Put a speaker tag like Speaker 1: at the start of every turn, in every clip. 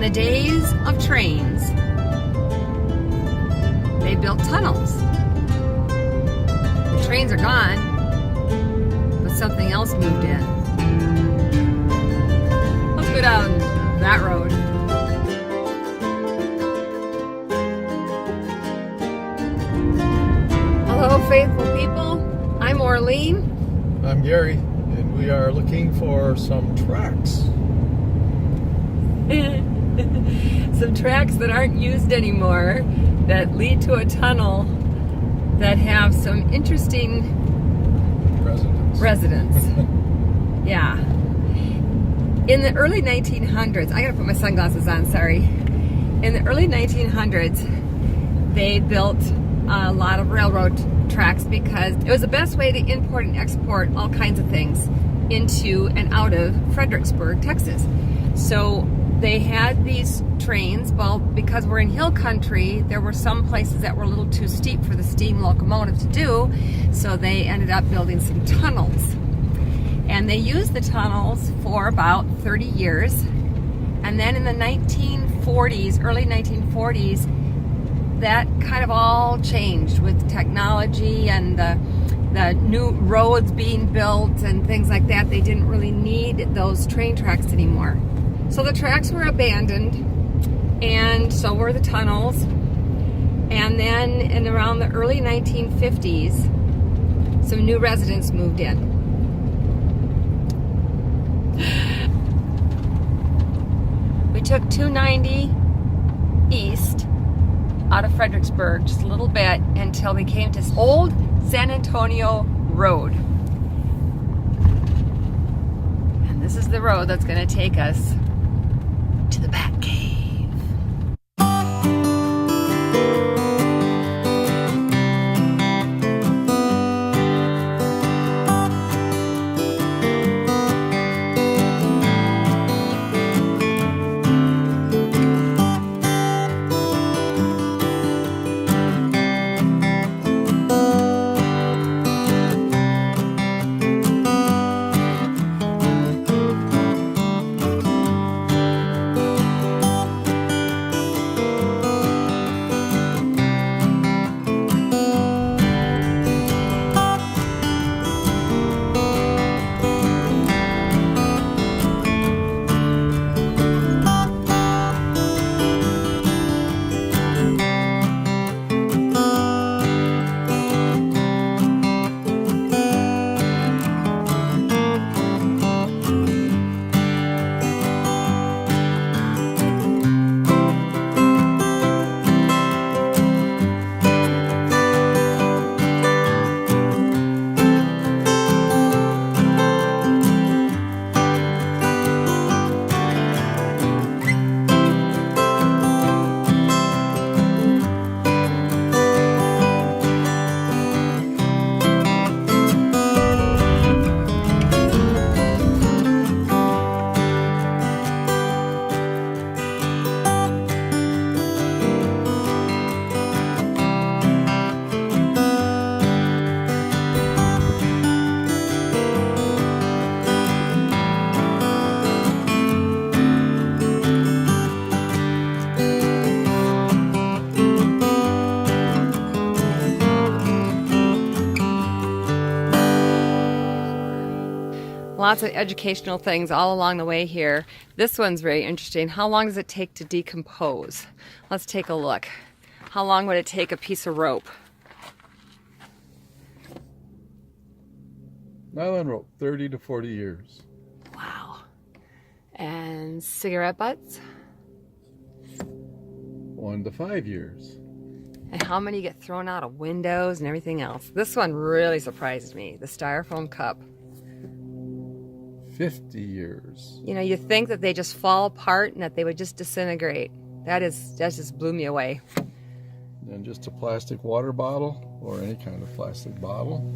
Speaker 1: the days of trains, they built tunnels. The trains are gone, but something else moved in. Let's go down that road. Hello, faithful people. I'm Orlean.
Speaker 2: I'm Gary, and we are looking for some tracks.
Speaker 1: Some tracks that aren't used anymore that lead to a tunnel that have some interesting residents. Yeah. In the early 1900s, I gotta put my sunglasses on, sorry. In the early 1900s, they built a lot of railroad tracks because it was the best way to import and export all kinds of things into and out of Fredericksburg, Texas. So they had these trains. Well, because we're in hill country, there were some places that were a little too steep for the steam locomotive to do, so they ended up building some tunnels. And they used the tunnels for about 30 years. And then in the 1940s, early 1940s, that kind of all changed with technology and the new roads being built and things like that. They didn't really need those train tracks anymore. So the tracks were abandoned, and so were the tunnels. And then in around the early 1950s, some new residents moved in. We took 290 east out of Fredericksburg just a little bit until we came to Old San Antonio Road. And this is the road that's going to take us to the back cave. Lots of educational things all along the way here. This one's very interesting. How long does it take to decompose? Let's take a look. How long would it take a piece of rope?
Speaker 2: Nylon rope, 30 to 40 years.
Speaker 1: Wow. And cigarette butts?
Speaker 2: 1 to 5 years.
Speaker 1: And how many get thrown out of windows and everything else? This one really surprised me. The styrofoam cup.
Speaker 2: 50 years.
Speaker 1: You know, you think that they just fall apart and that they would just disintegrate. That just blew me away.
Speaker 2: And just a plastic water bottle or any kind of plastic bottle.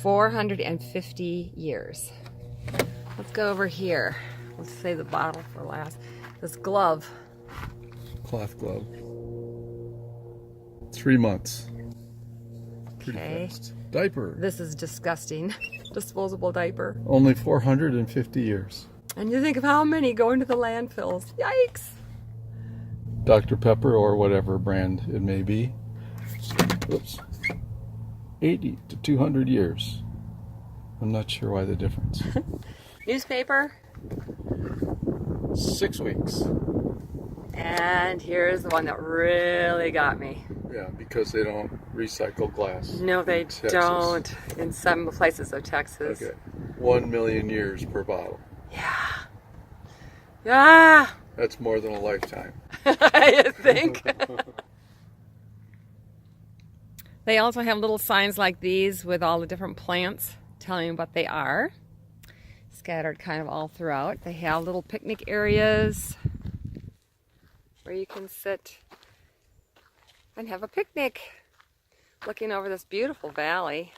Speaker 1: 450 years. Let's go over here. Let's save the bottle for last. This glove.
Speaker 2: Cloth glove. 3 months. Pretty
Speaker 1: Okay.
Speaker 2: fast. Diaper.
Speaker 1: This is disgusting. Disposable diaper.
Speaker 2: Only 450 years.
Speaker 1: And you think of how many go into the landfills. Yikes!
Speaker 2: Dr. Pepper or whatever brand it may be. Oops. 80 to 200 years. I'm not sure why the difference.
Speaker 1: Newspaper.
Speaker 2: 6 weeks.
Speaker 1: And here's the one that really got me.
Speaker 2: Yeah, because they don't recycle glass.
Speaker 1: No, they don't. In some places of Texas.
Speaker 2: Okay. 1 million years per bottle.
Speaker 1: Yeah. Yeah.
Speaker 2: That's more than a lifetime.
Speaker 1: I think. They also have little signs like these with all the different plants telling you what they are. Scattered kind of all throughout. They have little picnic areas where you can sit and have a picnic looking over this beautiful valley.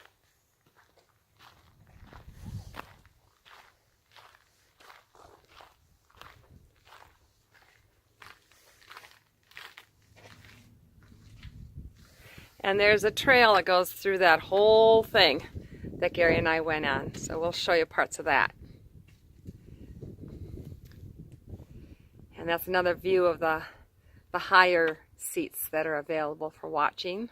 Speaker 1: And there's a trail that goes through that whole thing that Gary and I went on. So we'll show you parts of that. And that's another view of the higher seats that are available for watching.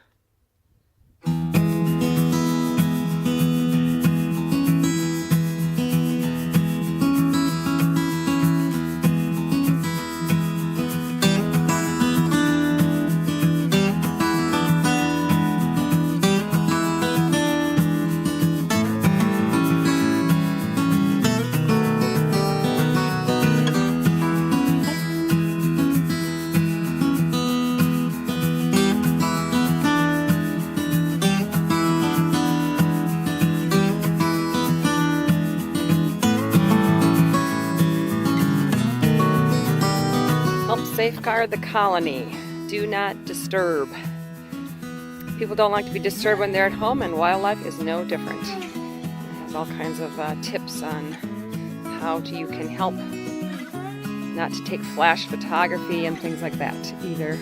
Speaker 1: Safeguard the colony. Do not disturb. People don't like to be disturbed when they're at home, and wildlife is no different. It has all kinds of tips on how you can help not to take flash photography and things like that either.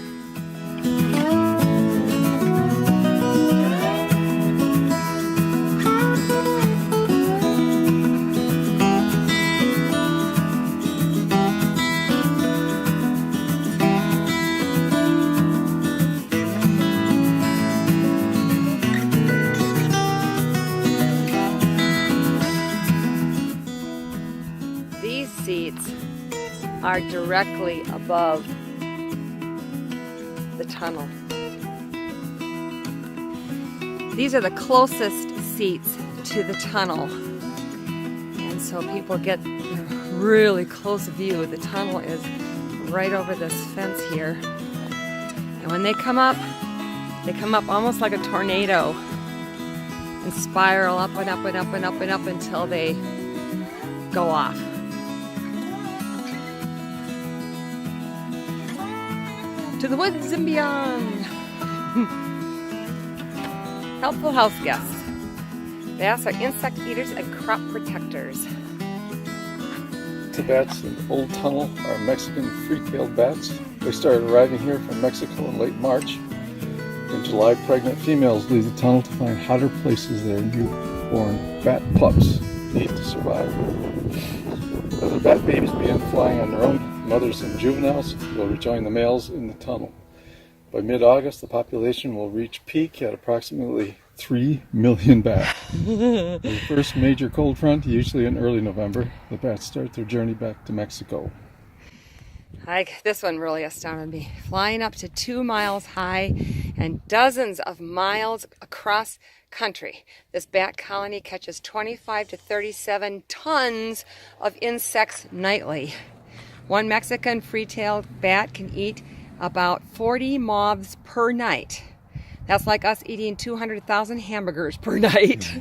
Speaker 1: Seats are directly above the tunnel. These are the closest seats to the tunnel, and so people get a really close view. The tunnel is right over this fence here, and when they come up almost like a tornado and spiral up and up and up and up and up until they go off. To the woods and beyond. Helpful house guests. Bass are insect eaters and crop protectors.
Speaker 2: The bats in the old tunnel are Mexican free-tailed bats. They started arriving here from Mexico in late March. In July, pregnant females leave the tunnel to find hotter places their newborn bat pups need to survive. Other bat babies begin flying on their own. Mothers and juveniles will rejoin the males in the tunnel. By mid-August, the population will reach peak at approximately 3 million bats. The first major cold front, usually in early November, the bats start their journey back to Mexico.
Speaker 1: This one really astounded me. Flying up to 2 miles high and dozens of miles across country, this bat colony catches 25 to 37 tons of insects nightly. One Mexican free-tailed bat can eat about 40 moths per night. That's like us eating 200,000 hamburgers per night.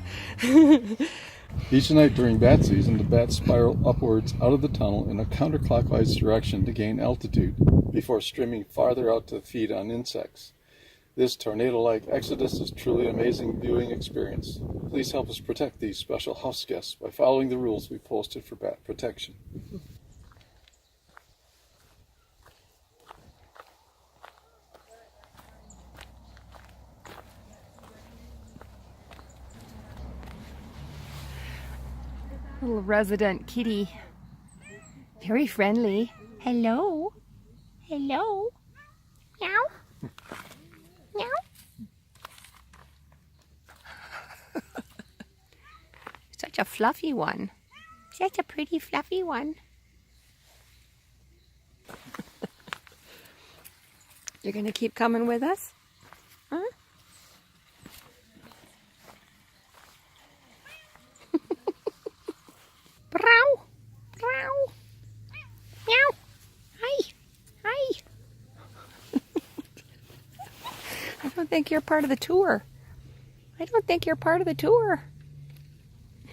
Speaker 2: Each night during bat season, the bats spiral upwards out of the tunnel in a counterclockwise direction to gain altitude before streaming farther out to feed on insects. This tornado-like exodus is truly an amazing viewing experience. Please help us protect these special house guests by following the rules we posted for bat protection.
Speaker 1: Little resident kitty. Very friendly. Hello. Hello. Meow. Meow. Such a fluffy one. Such a pretty fluffy one. You're gonna keep coming with us? Huh? Brow. Brow. Meow. Hi. Hi. I don't think you're part of the tour. I don't think you're part of the tour.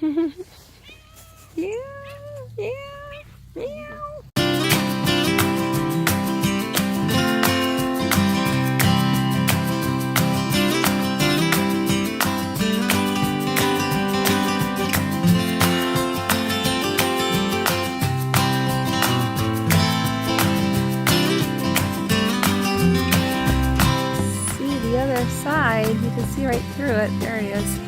Speaker 1: Yeah, yeah, meow. See the other side, you can see right through it. There it is.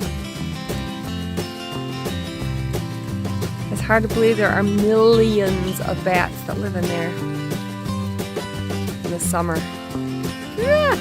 Speaker 1: It's hard to believe there are millions of bats that live in there in the summer. Yeah.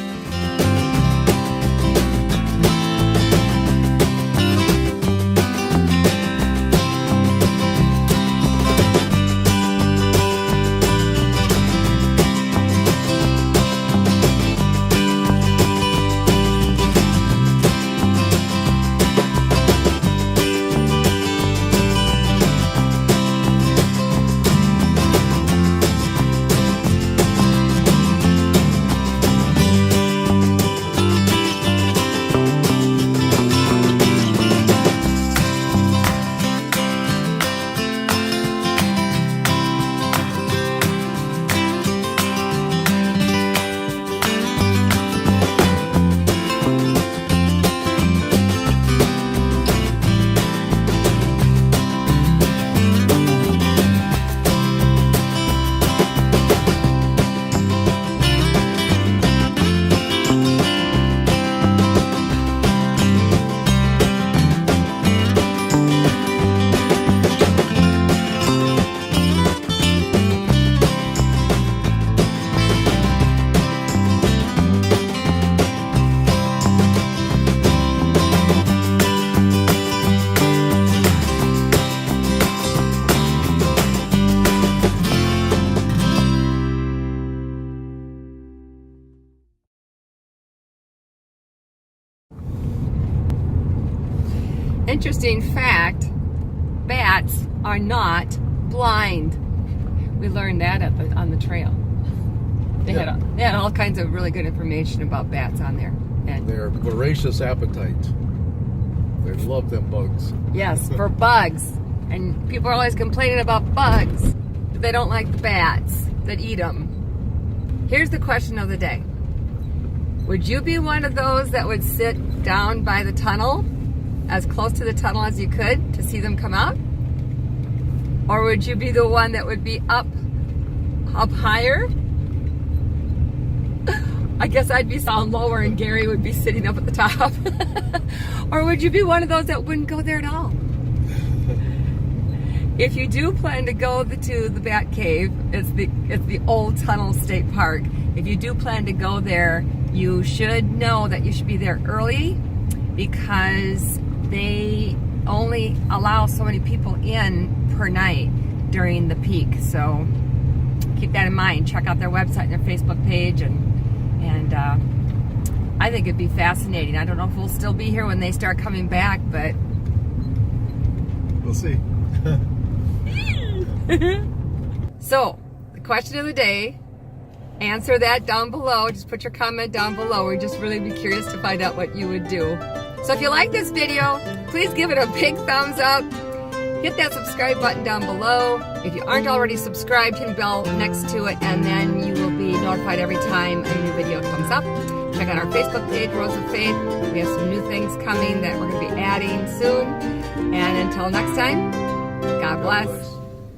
Speaker 1: Interesting fact, bats are not blind. We learned that on the trail. They had all kinds of really good information about bats on there. And
Speaker 2: They're voracious appetite. They love them bugs.
Speaker 1: yes, for bugs. And people are always complaining about bugs, but they don't like the bats that eat them. Here's the question of the day. Would you be one of those that would sit down by the tunnel, as close to the tunnel as you could, to see them come out? Or would you be the one that would be up higher? I guess I'd be down lower and Gary would be sitting up at the top. Or would you be one of those that wouldn't go there at all? If you do plan to go to the Bat Cave, it's the Old Tunnel State Park. If you do plan to go there, you should know that you should be there early, because they only allow so many people in per night during the peak. So keep that in mind. Check out their website and their Facebook page, and I think it'd be fascinating. I don't know if we'll still be here when they start coming back, but
Speaker 2: we'll see.
Speaker 1: So the question of the day, answer that down below. Just put your comment down below. We'd just really be curious to find out what you would do. So if you like this video, please give it a big thumbs up. Hit that subscribe button down below. If you aren't already subscribed, hit the bell next to it, and then you will be notified every time a new video comes up. Check out our Facebook page, Roads of Faith. We have some new things coming that we're going to be adding soon. And until next time, God bless.